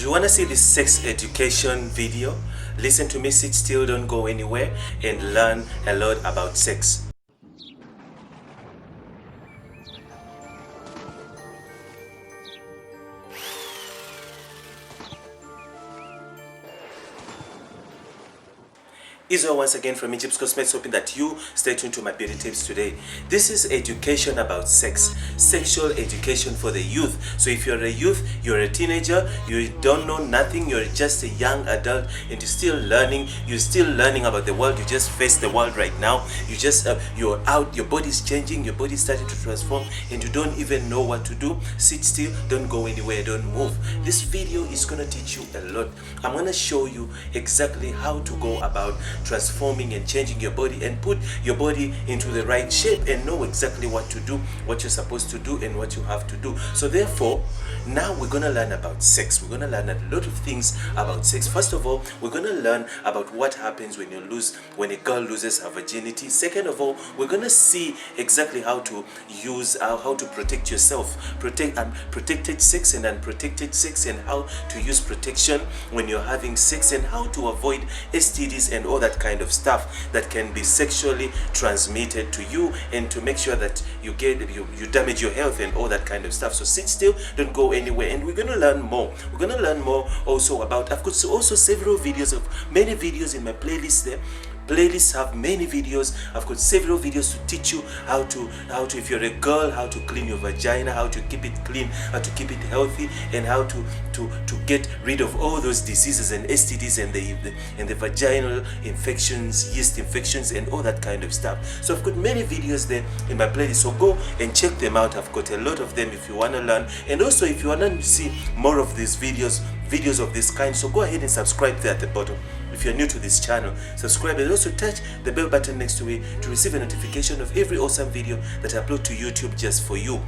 Do you want to see this sex education video? Listen to me, sit still, don't go anywhere, and learn a lot about sex. Israel once again from Egypt's Cosmetics, hoping that you stay tuned to my beauty tips today. This is education about sex, sexual education for the youth. So if you're a youth, you're a teenager, you don't know nothing, you're just a young adult and you're still learning about the world. You just face the world right now. You're out, your body's changing, your body's starting to transform and you don't even know what to do. Sit still, don't go anywhere, don't move. This video is going to teach you a lot. I'm going to show you exactly how to go about transforming and changing your body and put your body into the right shape and know exactly what to do, what you're supposed to do and what you have to do. So therefore, now we're going to learn about sex. We're going to learn a lot of things about sex. First of all, we're going to learn about what happens when a girl loses her virginity. Second of all, we're going to see exactly how to protect yourself, protected sex and unprotected sex, and how to use protection when you're having sex, and how to avoid STDs and all that kind of stuff that can be sexually transmitted to you, and to make sure that you damage your health and all that kind of stuff. So sit still, don't go anywhere, and we're going to learn more. We're going to learn more also about, I've got also several videos, many videos in my playlist there. Playlists have many videos. I've got several videos to teach you how to if you're a girl, how to clean your vagina, how to keep it clean, how to keep it healthy, and how to get rid of all those diseases and STDs and the vaginal infections, yeast infections and all that kind of stuff. So I've got many videos there in my playlist, so go and check them out. I've got a lot of them if you want to learn, and also if you want to see more of these videos of this kind, so go ahead and subscribe there at the bottom. If you're new to this channel, subscribe and also touch the bell button next to it to receive a notification of every awesome video that I upload to YouTube just for you.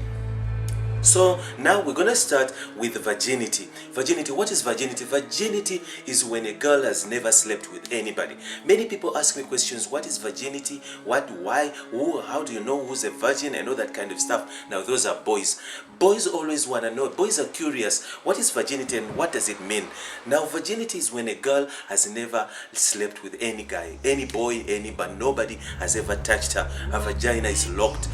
So now we're going to start with virginity. Virginity, what is virginity? Virginity is when a girl has never slept with anybody. Many people ask me questions, what is virginity? What, why, who, how do you know who's a virgin and all that kind of stuff? Now those are boys. Boys always want to know, boys are curious, what is virginity and what does it mean? Now virginity is when a girl has never slept with any guy, any boy, anybody, nobody has ever touched her. Her vagina is locked.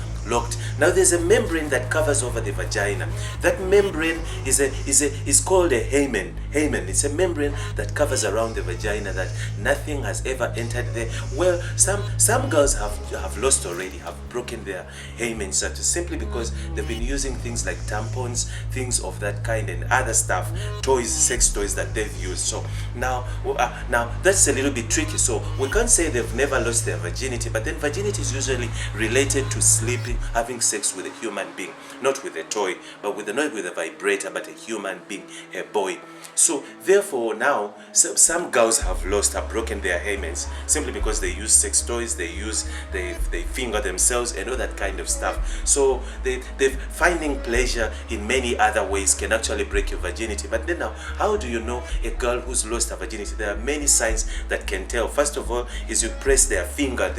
Now there's a membrane that covers over the vagina. That membrane is called a hymen. It's a membrane that covers around the vagina that nothing has ever entered there. Well, some girls have lost already, have broken their hymens, simply because they've been using things like tampons, things of that kind, and other stuff, toys, sex toys that they've used. So now that's a little bit tricky. So we can't say they've never lost their virginity, but then virginity is usually related to sleeping, having sex with a human being, not with a toy, but not with a vibrator, but a human being, a boy. So therefore now some girls have broken their hymens simply because they use sex toys, they finger themselves and all that kind of stuff. So they're finding pleasure in many other ways can actually break your virginity. But then now, how do you know a girl who's lost her virginity? There are many signs that can tell. First of all is you press their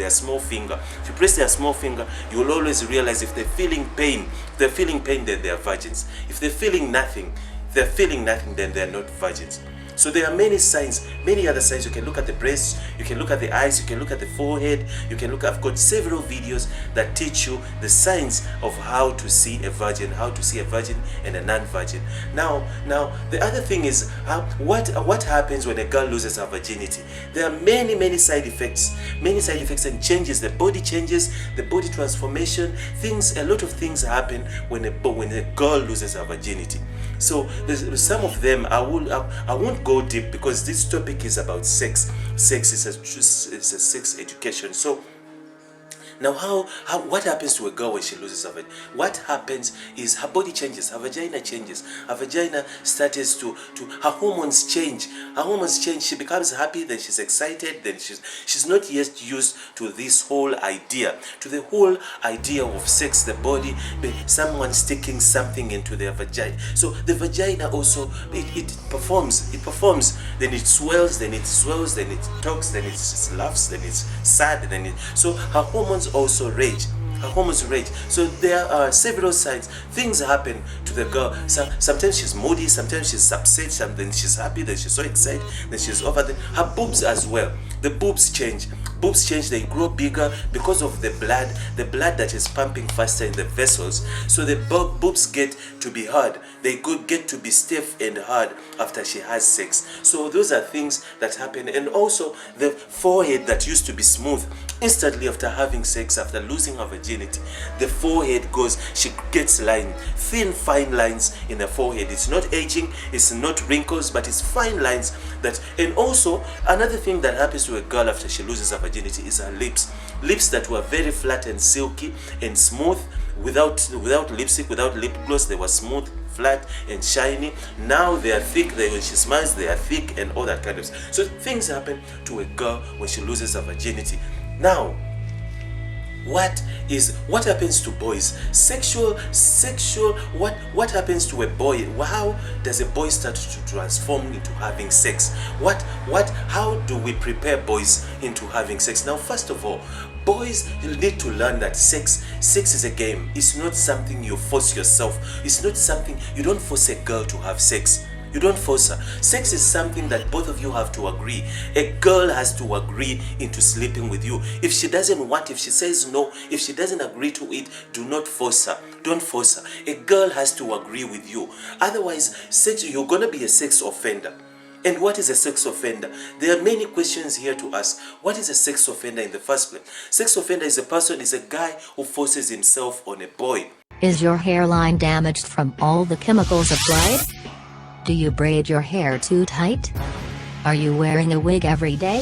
small finger. If you press their small finger, you will always realize if they're feeling pain. If they're feeling pain, then they're virgins. If they're feeling nothing, then they're not virgins. So there are many signs, many other signs. You can look at the breasts, you can look at the eyes, you can look at the forehead, I've got several videos that teach you the signs of how to see a virgin, and a non-virgin. Now the other thing is what happens when a girl loses her virginity. There are many side effects and changes. The body changes, the body transformation, a lot of things happen when a girl loses her virginity. So there's some of them I won't go deep because this topic is about sex. Sex is a sex education. So now what happens to a girl when she loses her virginity? What happens is her body changes, her vagina changes. Her vagina starts her hormones change. She becomes happy, then she's excited, then she's not yet used to this whole idea, of sex, the body, someone sticking something into their vagina. So the vagina also, it performs, then it swells, then it talks, then it laughs, then it's sad, so her hormones also rage. So there are several signs. Things happen to the girl. So sometimes she's moody, sometimes she's upset, then she's happy, then she's so excited, then she's over there. Her boobs as well. The boobs change. Boobs change, they grow bigger because of the blood that is pumping faster in the vessels. So the boobs get to be hard. They get to be stiff and hard after she has sex. So those are things that happen. And also the forehead that used to be smooth, instantly after having sex, after losing her virginity, the forehead she gets thin, fine lines in the forehead. It's not aging, it's not wrinkles, but it's fine lines and also another thing that happens to a girl after she loses her virginity is her lips that were very flat and silky and smooth without lipstick, without lip gloss. They were smooth, flat and shiny. Now they are thick. When she smiles, they are thick and all that kind of stuff. So things happen to a girl when she loses her virginity. Now, what happens to boys? What happens to a boy? How does a boy start to transform into having sex? How do we prepare boys into having sex? Now, first of all, boys need to learn that sex is a game. It's not something you force yourself. It's not something, you don't force a girl to have sex. You don't force her. Sex is something that both of you have to agree. A girl has to agree into sleeping with you. If she doesn't want, if she says no, if she doesn't agree to it, do not force her. Don't force her. A girl has to agree with you. Otherwise, you're going to be a sex offender. And what is a sex offender? There are many questions here to ask. What is a sex offender in the first place? Sex offender is a guy who forces himself on a boy. Is your hairline damaged from all the chemicals applied? Do you braid your hair too tight? Are you wearing a wig every day?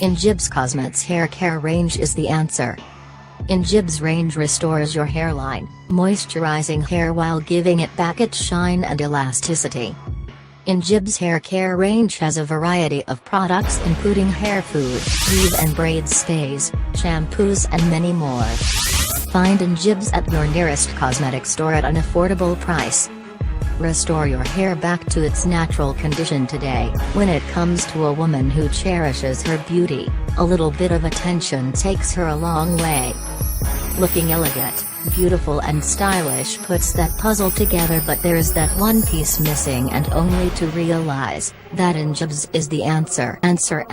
Injibs Cosmetics Hair Care Range is the answer. Injibs range restores your hairline, moisturizing hair while giving it back its shine and elasticity. Injibs Hair Care Range has a variety of products including hair food, weave and braid stays, shampoos and many more. Find Injibs at your nearest cosmetic store at an affordable price. Restore your hair back to its natural condition today. When it comes to a woman who cherishes her beauty, a little bit of attention takes her a long way. Looking elegant, beautiful and stylish puts that puzzle together, but there's that one piece missing, and only to realize that Injibs is the answer. Answer.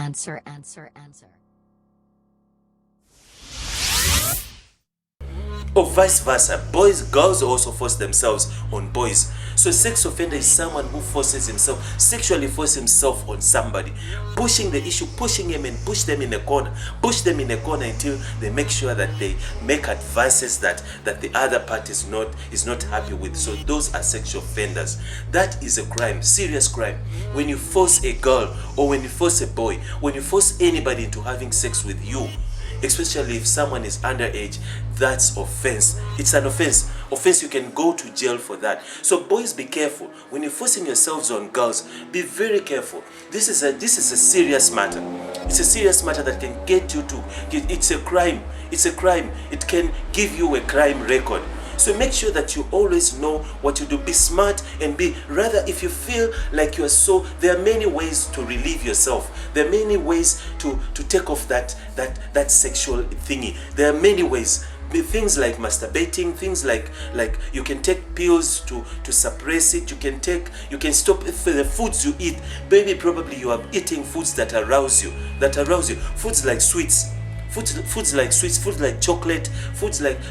Or vice versa, girls also force themselves on boys. So sex offender is someone who sexually forces himself on somebody, pushing the issue, pushing him and push them in a corner until they make sure that they make advances that the other party is not happy with. So those are sexual offenders. That is a crime, serious crime. When you force a girl or when you force a boy, when you force anybody into having sex with you, especially if someone is underage, that's offense. It's an offense. You can go to jail for that. So boys, be careful. When you're forcing yourselves on girls, be very careful. This is a serious matter. It's a serious matter that can get you to, it's a crime. It can give you a crime record. So make sure that you always know what you do. Be smart and if you feel like there are many ways to relieve yourself. There are many ways to take off that sexual thingy. There are many ways. Things like masturbating, things like you can take pills to suppress it. You can stop the foods you eat. Maybe probably you are eating foods that arouse you. Foods like sweets. Foods like chocolate,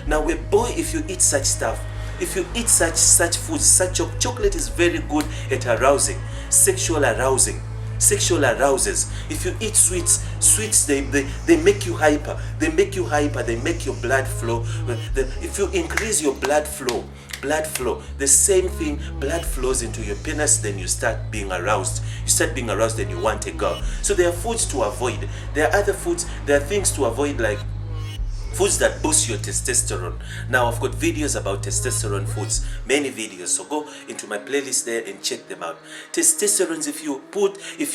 now a boy, if you eat such stuff, if you eat such foods, chocolate is very good at arousing, sexual arouses. If you eat sweets they make you hyper, they make your blood flow. If you increase your blood flow, the same thing, blood flows into your penis, then you start being aroused and you want a girl. So there are foods to avoid. There are things to avoid, like foods that boost your testosterone. Now I've got videos about testosterone foods, many videos, so go into my playlist there and check them out. Testosterones, if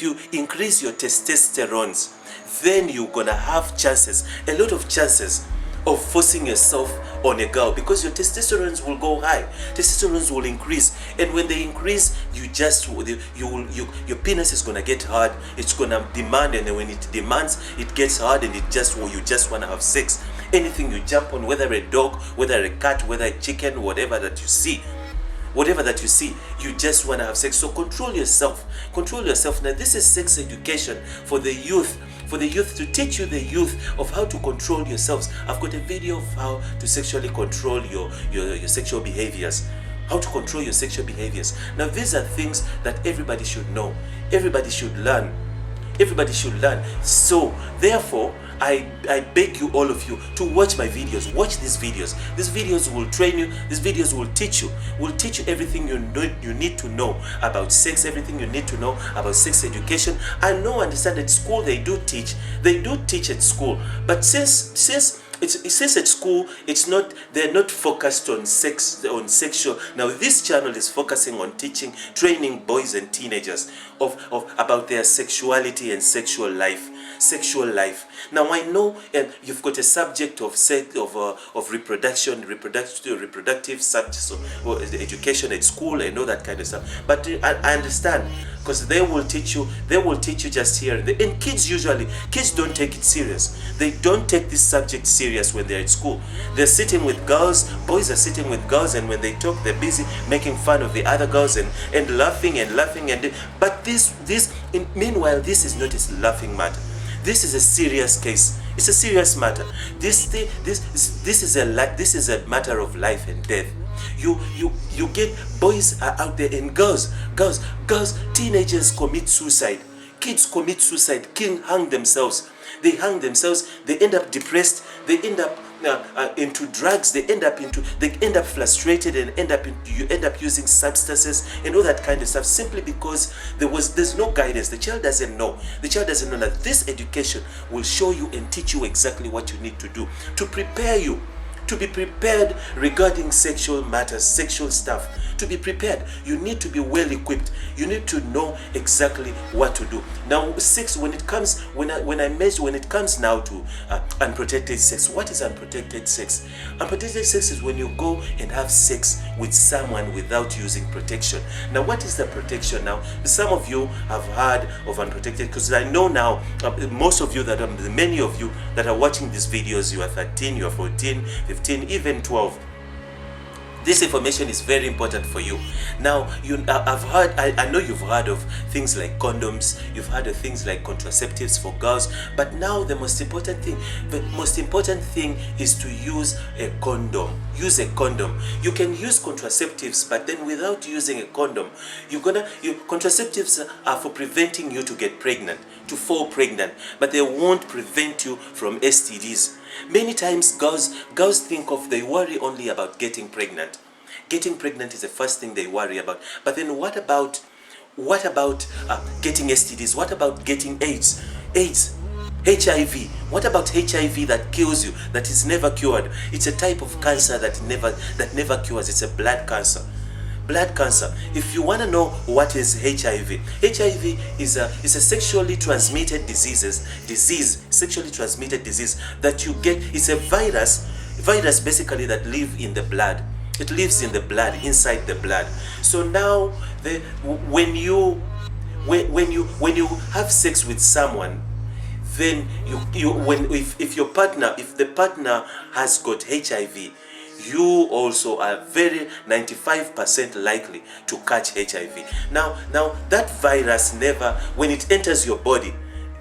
you increase your testosterones, then you're gonna have a lot of chances of forcing yourself on a girl, because your testosterone will go high, testosterone will increase, and when they increase, your penis is gonna get hard, it's gonna demand, and then when it demands, it gets hard, and you just wanna have sex. Anything you jump on, whether a dog, whether a cat, whether a chicken, whatever that you see, whatever that you see, you just want to have sex. So control yourself. Control yourself. Now this is sex education for the youth. For the youth, to teach you the youth of how to control yourselves. I've got a video of how to sexually control your sexual behaviors. How to control your sexual behaviors. Now these are things that everybody should know. Everybody should learn. Everybody should learn. So therefore, I beg you, all of you, to watch my videos. Watch these videos. These videos will train you. These videos will teach you. Will teach you everything you need to know about sex. Everything you need to know about sex education. I know, understand, at school they do teach. They do teach at school. But since at school, they're not focused on sex, on sexual. Now this channel is focusing on teaching, training boys and teenagers about their sexuality and sexual life. Now I know you've got a subject of reproductive subjects, or education at school and all that kind of stuff. But I understand, because they will teach you just here. And kids don't take it serious. They don't take this subject serious when they're at school. They're sitting with girls, boys are sitting with girls, and when they talk, they're busy making fun of the other girls and laughing. But meanwhile, this is not a laughing matter. This is a serious case. It's a serious matter. This is a matter of life and death. You get, boys are out there, and girls, teenagers commit suicide. Kids commit suicide, hang themselves. They hang themselves. They end up depressed. They end up into drugs. They end up frustrated, and you end up using substances and all that kind of stuff, simply because there's no guidance. The child doesn't know. The child doesn't know that this education will show you and teach you exactly what you need to do to prepare you. To be prepared regarding sexual matters, sexual stuff. To be prepared, you need to be well equipped. You need to know exactly what to do. Now, sex, when it comes now to unprotected sex, what is unprotected sex? Unprotected sex is when you go and have sex with someone without using protection. Now, what is the protection now? Some of you have heard of unprotected, because I know now, many of you that are watching these videos, you are 13, you are 14, 15, even 12. This information is very important for you. Now, I know you've heard of things like condoms, you've heard of things like contraceptives for girls, but now the most important thing is to use a condom. Use a condom. You can use contraceptives, but then without using a condom, contraceptives are for preventing you to get pregnant, to fall pregnant, but they won't prevent you from STDs. Many times they worry only about getting pregnant. Getting pregnant is the first thing they worry about. But then what about getting STDs? What about getting AIDS? HIV. What about HIV that kills you, that is never cured? It's a type of cancer that never cures. It's a blood cancer. Blood cancer. If you want to know what is HIV is a sexually transmitted disease that you get. It's a virus basically that live in the blood. It lives in the blood, inside the blood. So now when you have sex with someone, then if the partner has got HIV, you also are very 95% likely to catch HIV. Now that virus when it enters your body,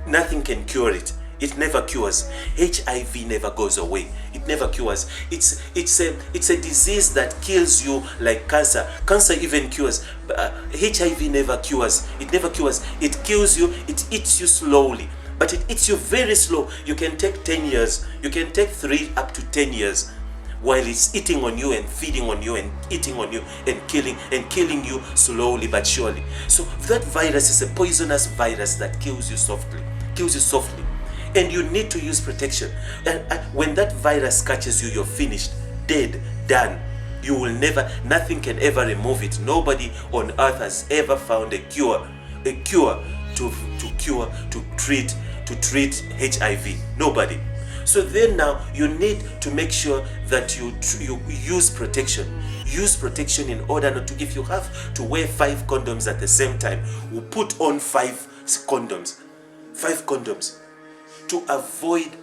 nothing can cure it. It never cures. HIV never goes away. It never cures. It's a disease that kills you like cancer. Cancer even cures. HIV never cures. It never cures. It kills you. It eats you slowly. But it eats you very slow. You can take 10 years. You can take 3 up to 10 years. While it's eating on you and feeding on you and eating on you and killing you slowly but surely. So that virus is a poisonous virus that kills you softly. And you need to use protection. And when that virus catches you, you're finished, dead, done. You will nothing can ever remove it. Nobody on earth has ever found a cure to treat HIV. Nobody. So then now you need to make sure that you use protection. Use protection in order not to, if you have to wear 5 condoms at the same time, we'll put on 5 condoms. 5 condoms. To avoid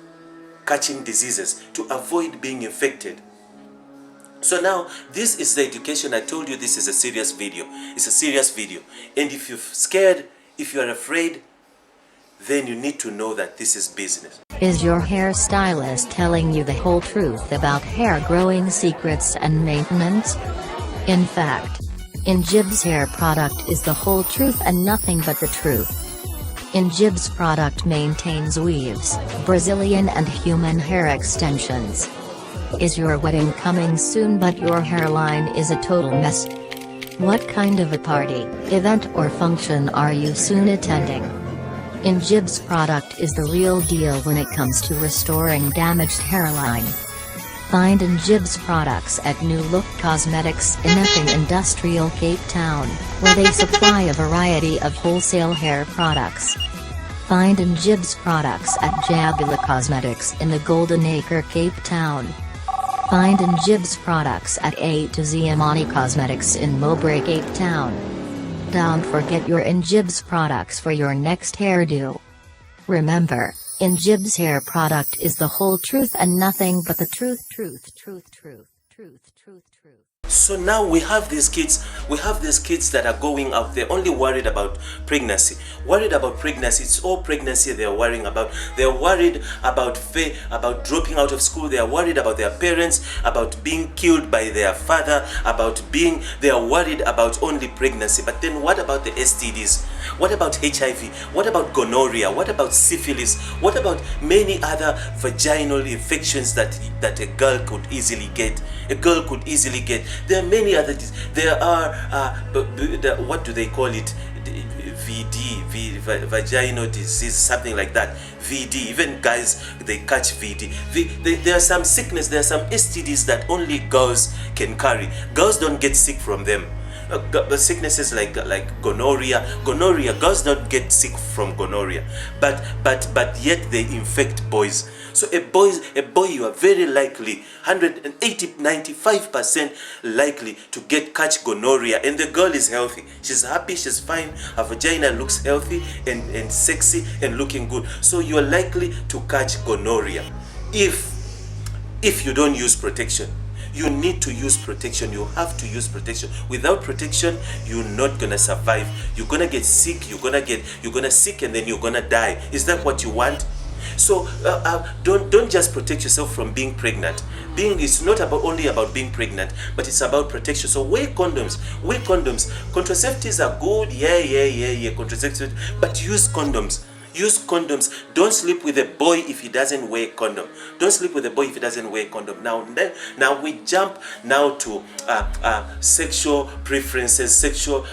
catching diseases, to avoid being infected. So now, this is the education. I told you this is a serious video. It's a serious video. And if you're scared, if you're afraid, then you need to know that this is business. Is your hairstylist telling you the whole truth about hair growing secrets and maintenance? In fact, Injib's hair product is the whole truth and nothing but the truth. Injib's product maintains weaves, Brazilian and human hair extensions. Is your wedding coming soon but your hairline is a total mess? What kind of a party, event or function are you soon attending? Injib's product is the real deal when it comes to restoring damaged hairline. Find Injib's products at New Look Cosmetics in Epping Industrial, Cape Town, where they supply a variety of wholesale hair products. Find Injib's products at Jabula Cosmetics in the Golden Acre, Cape Town. Find Injib's products at A to Z Amani Cosmetics in Mowbray, Cape Town. Don't forget your Injib's products for your next hairdo. Remember, Injib's hair product is the whole truth and nothing but the truth. So now we have these kids that are going out there only worried about pregnancy. It's all pregnancy they are worrying about. They are worried about about dropping out of school. They are worried about their parents, about being killed by their father, they are worried about only pregnancy. But then what about the STDs? What about HIV? What about gonorrhea? What about syphilis? What about many other vaginal infections that a girl could easily get? There are many other. There are what do they call it? Vaginal disease, something like that. VD. Even guys, they catch VD. There are some sickness. There are some STDs that only girls can carry. Girls don't get sick from them. Sicknesses like gonorrhea. Girls don't get sick from gonorrhea, but yet they infect boys. So a boy, you are very likely 95% likely to catch gonorrhea, and the girl is healthy. She's happy, she's fine, her vagina looks healthy and sexy and looking good. So you are likely to catch gonorrhea if you don't use protection. You need to use protection. You have to use protection. Without protection, you're not gonna survive. You're gonna get sick. You're gonna sick, and then you're gonna die. Is that what you want? So don't just protect yourself from being pregnant. It's not only about being pregnant, but it's about protection. So wear condoms. Contraceptives are good, yeah, contraceptives, but use condoms. Don't sleep with a boy if he doesn't wear condom. Now we jump now to sexual preferences, the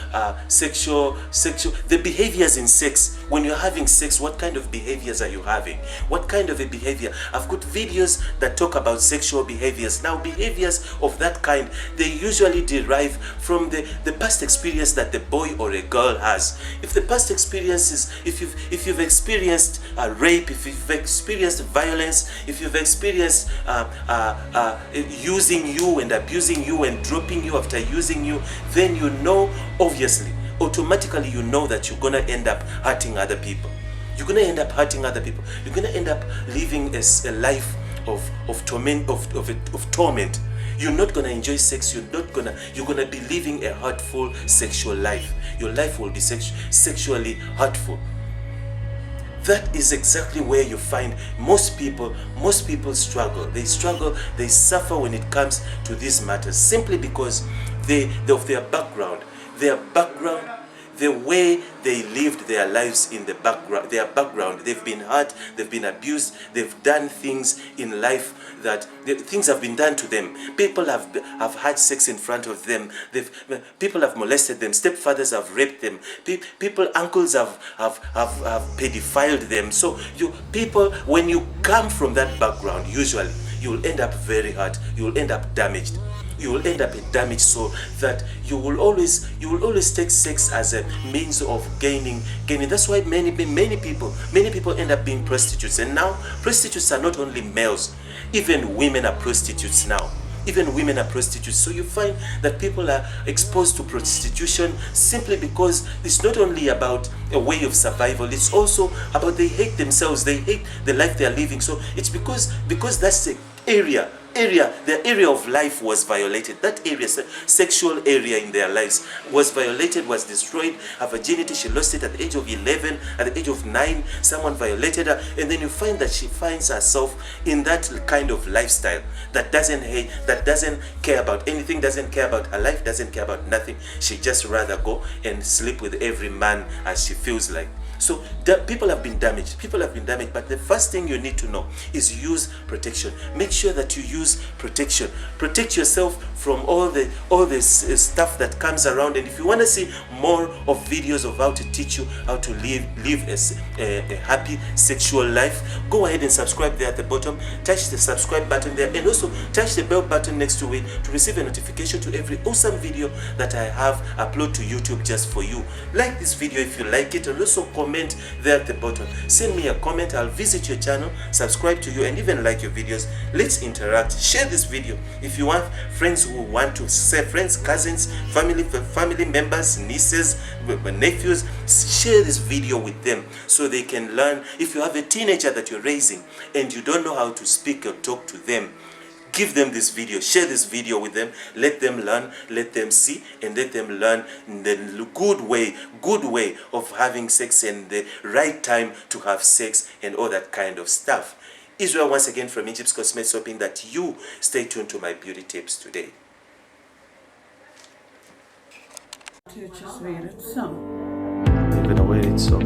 behaviors in sex. When you're having sex, what kind of behaviors are you having? What kind of a behavior? I've got videos that talk about sexual behaviors. Now, behaviors of that kind, they usually derive from the past experience that the boy or a girl has. If the past experiences, if you've experienced rape, if you've experienced violence, if you've experienced using you and abusing you and dropping you after using you, then you know, obviously, automatically you know that you're gonna end up hurting other people. You're gonna end up living a life of torment. You're not gonna enjoy sex. You're gonna be living a hurtful sexual life. Your life will be sexually hurtful. That is exactly where you find most people struggle. They suffer when it comes to these matters, simply because of their background, the way they lived their lives in their background. They've been hurt, they've been abused, they've done things in life things have been done to them. People have had sex in front of them. People have molested them. Stepfathers have raped them. Uncles have pedophiled them. So when you come from that background, usually you'll end up very hurt. You'll end up damaged. You will end up a damaged soul, that you will always take sex as a means of gaining. That's why many people end up being prostitutes. And now prostitutes are not only males, even women are prostitutes now. So you find that people are exposed to prostitution simply because it's not only about a way of survival, it's also about they hate themselves, they hate the life they are living. So it's because that's their area of life was violated. That area, sexual area in their lives was violated, was destroyed. Her virginity, she lost it at the age of 11, at the age of 9, someone violated her, and then you find that she finds herself in that kind of lifestyle that doesn't hate, that doesn't care about anything, doesn't care about her life, doesn't care about nothing. She just rather go and sleep with every man as she feels like. So people have been damaged. People have been damaged. But the first thing you need to know is use protection. Make sure that you use protection. Protect yourself from all this stuff that comes around. And if you want to see more of videos of how to teach you how to live a happy sexual life, go ahead and subscribe there at the bottom. Touch the subscribe button there, and also touch the bell button next to it to receive a notification to every awesome video that I have upload to YouTube just for you. Like this video if you like it, and also comment there at the bottom. Send me a comment. I'll visit your channel, subscribe to you, and even like your videos. Let's interact. Share this video if you want friends who want to say, friends, cousins, family members, nieces, nephews. Share this video with them so they can learn. If you have a teenager that you're raising and you don't know how to speak or talk to them, give them this video, share this video with them, let them learn, let them see, and let them learn the good way of having sex and the right time to have sex and all that kind of stuff. Israel once again from Egypt's Cosmetics, hoping that you stay tuned to my beauty tips today. To just read it some. Even away it's so.